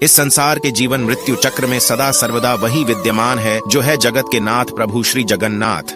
इस संसार के जीवन मृत्यु चक्र में सदा सर्वदा वही विद्यमान है जो है जगत के नाथ प्रभु श्री जगन्नाथ।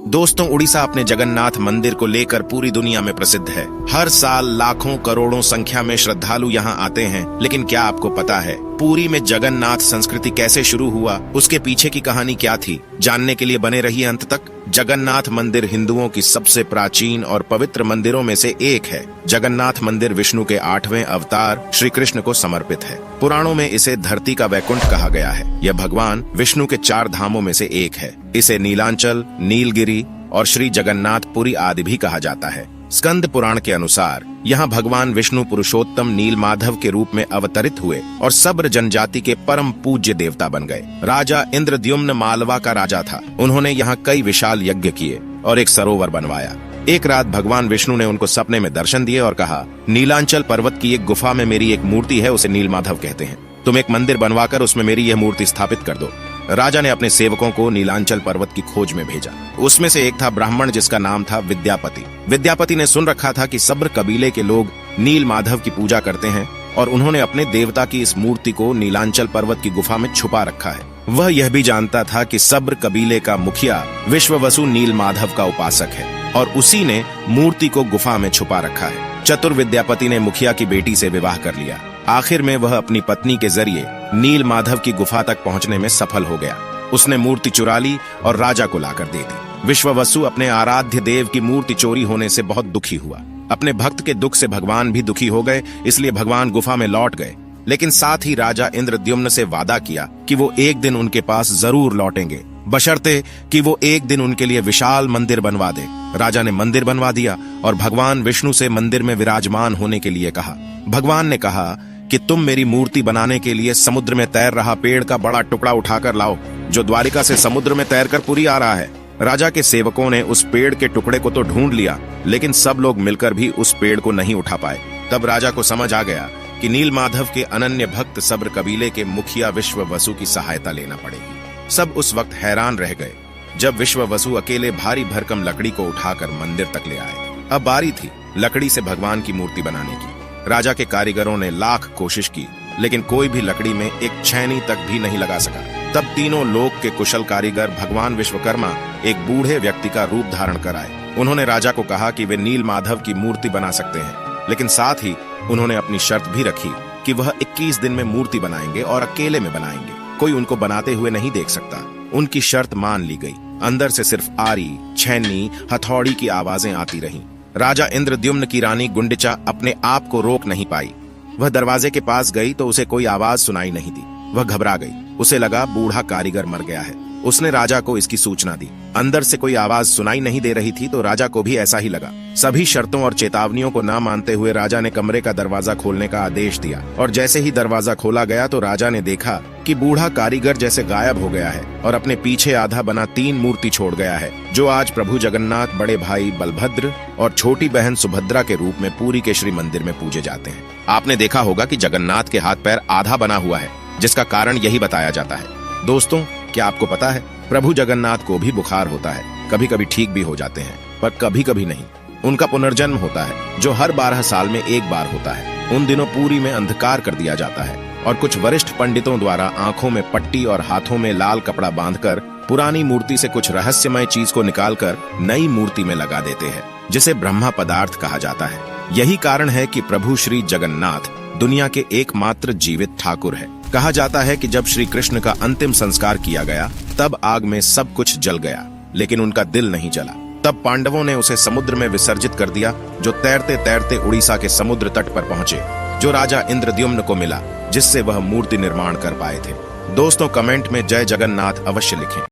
दोस्तों, उड़ीसा अपने जगन्नाथ मंदिर को लेकर पूरी दुनिया में प्रसिद्ध है। हर साल लाखों करोड़ों संख्या में श्रद्धालु यहाँ आते हैं। लेकिन क्या आपको पता है पुरी में जगन्नाथ संस्कृति कैसे शुरू हुआ, उसके पीछे की कहानी क्या थी? जानने के लिए बने रहिए अंत तक। जगन्नाथ मंदिर हिंदुओं की सबसे प्राचीन और पवित्र मंदिरों में से एक है। जगन्नाथ मंदिर विष्णु के 8वें अवतार श्री कृष्ण को समर्पित है। पुराणों में इसे धरती का वैकुंठ कहा गया है। यह भगवान विष्णु के 4 धामों में से एक है। इसे नीलांचल, नीलगिरी और श्री जगन्नाथपुरी आदि भी कहा जाता है। स्कंद पुराण के अनुसार यहाँ भगवान विष्णु पुरुषोत्तम नील माधव के रूप में अवतरित हुए और सब्र जनजाति के परम पूज्य देवता बन गए। राजा इंद्रद्युम्न मालवा का राजा था। उन्होंने यहाँ कई विशाल यज्ञ किए और एक सरोवर बनवाया। एक रात भगवान विष्णु ने उनको सपने में दर्शन दिए और कहा, नीलांचल पर्वत की एक गुफा में मेरी एक मूर्ति है, उसे नील माधव कहते हैं। तुम एक मंदिर बनवाकर उसमें मेरी यह मूर्ति स्थापित कर दो। राजा ने अपने सेवकों को नीलांचल पर्वत की खोज में भेजा। उसमें से एक था ब्राह्मण जिसका नाम था विद्यापति। विद्यापति ने सुन रखा था कि सब्र कबीले के लोग नील माधव की पूजा करते हैं और उन्होंने अपने देवता की इस मूर्ति को नीलांचल पर्वत की गुफा में छुपा रखा है। वह यह भी जानता था कि सब्र कबीले का मुखिया विश्ववसु नील माधव का उपासक है और उसी ने मूर्ति को गुफा में छुपा रखा है। चतुर विद्यापति ने मुखिया की बेटी से विवाह कर लिया। आखिर में वह अपनी पत्नी के जरिए नील माधव की गुफा तक पहुंचने में सफल हो गया। उसने मूर्ति चुरा ली और राजा को लाकर दे दी। विश्ववसु अपने आराध्य देव की मूर्ति चोरी होने से बहुत दुखी हुआ। अपने भक्त के दुख से भगवान भी दुखी हो गए, इसलिए भगवान गुफा में लौट गए। लेकिन साथ ही राजा इंद्रद्युम्न से वादा किया कि वो एक दिन उनके पास जरूर लौटेंगे, बशर्ते कि वो एक दिन उनके लिए विशाल मंदिर बनवा दे। राजा ने मंदिर बनवा दिया और भगवान विष्णु से मंदिर में विराजमान होने के लिए कहा। भगवान ने कहा कि तुम मेरी मूर्ति बनाने के लिए समुद्र में तैर रहा पेड़ का बड़ा टुकड़ा उठाकर लाओ, जो द्वारिका से समुद्र में तैरकर पुरी आ रहा है। राजा के सेवकों ने उस पेड़ के टुकड़े को तो ढूंढ लिया, लेकिन सब लोग मिलकर भी उस पेड़ को नहीं उठा पाए। तब राजा को समझ आ गया कि नील माधव के अनन्य भक्त सब्र कबीले के मुखिया विश्ववसु की सहायता लेना पड़ेगी। सब उस वक्त हैरान रह गए जब विश्ववसु अकेले भारी भरकम लकड़ी को उठाकर मंदिर तक ले आए। अब बारी थी लकड़ी से भगवान की मूर्ति बनाने की। राजा के कारीगरों ने लाख कोशिश की, लेकिन कोई भी लकड़ी में एक छैनी तक भी नहीं लगा सका। तब तीनों लोक के कुशल कारीगर भगवान विश्वकर्मा एक बूढ़े व्यक्ति का रूप धारण कर आए। उन्होंने राजा को कहा कि वे नील माधव की मूर्ति बना सकते हैं, लेकिन साथ ही उन्होंने अपनी शर्त भी रखी कि वह 21 दिन में मूर्ति बनाएंगे और अकेले में बनाएंगे। कोई उनको बनाते हुए नहीं देख सकता। उनकी शर्त मान ली गई। अंदर से सिर्फ आरी, छैनी, हथौड़ी की आवाजें आती रहीं। राजा इंद्रद्युम्न की रानी गुंडिचा अपने आप को रोक नहीं पाई। वह दरवाजे के पास गई तो उसे कोई आवाज सुनाई नहीं दी। वह घबरा गई। उसे लगा बूढ़ा कारीगर मर गया है। उसने राजा को इसकी सूचना दी। अंदर से कोई आवाज सुनाई नहीं दे रही थी तो राजा को भी ऐसा ही लगा। सभी शर्तों और चेतावनियों को न मानते हुए राजा ने कमरे का दरवाजा खोलने का आदेश दिया और जैसे ही दरवाजा खोला गया तो राजा ने देखा कि बूढ़ा कारीगर जैसे गायब हो गया है और अपने पीछे आधा बना 3 मूर्ति छोड़ गया है, जो आज प्रभु जगन्नाथ, बड़े भाई बलभद्र और छोटी बहन सुभद्रा के रूप में पुरी के श्री मंदिर में पूजे जाते हैं। आपने देखा होगा कि जगन्नाथ के हाथ पैर आधा बना हुआ है, जिसका कारण यही बताया जाता है। दोस्तों, क्या आपको पता है प्रभु जगन्नाथ को भी बुखार होता है। कभी कभी ठीक भी हो जाते हैं, पर कभी कभी नहीं। उनका पुनर्जन्म होता है, जो हर 12 साल में एक बार होता है। उन दिनों पुरी में अंधकार कर दिया जाता है और कुछ वरिष्ठ पंडितों द्वारा आंखों में पट्टी और हाथों में लाल कपड़ा बांधकर पुरानी मूर्ति से कुछ रहस्यमय चीज को निकालकर नई मूर्ति में लगा देते हैं, जिसे ब्रह्मा पदार्थ कहा जाता है। यही कारण है कि प्रभु श्री जगन्नाथ दुनिया के एकमात्र जीवित ठाकुर है। कहा जाता है कि जब श्री कृष्ण का अंतिम संस्कार किया गया तब आग में सब कुछ जल गया, लेकिन उनका दिल नहीं जला। तब पांडवों ने उसे समुद्र में विसर्जित कर दिया, जो तैरते तैरते उड़ीसा के समुद्र तट पर पहुंचे, जो राजा इंद्रद्युम्न को मिला, जिससे वह मूर्ति निर्माण कर पाए थे। दोस्तों, कमेंट में जय जगन्नाथ अवश्य लिखें।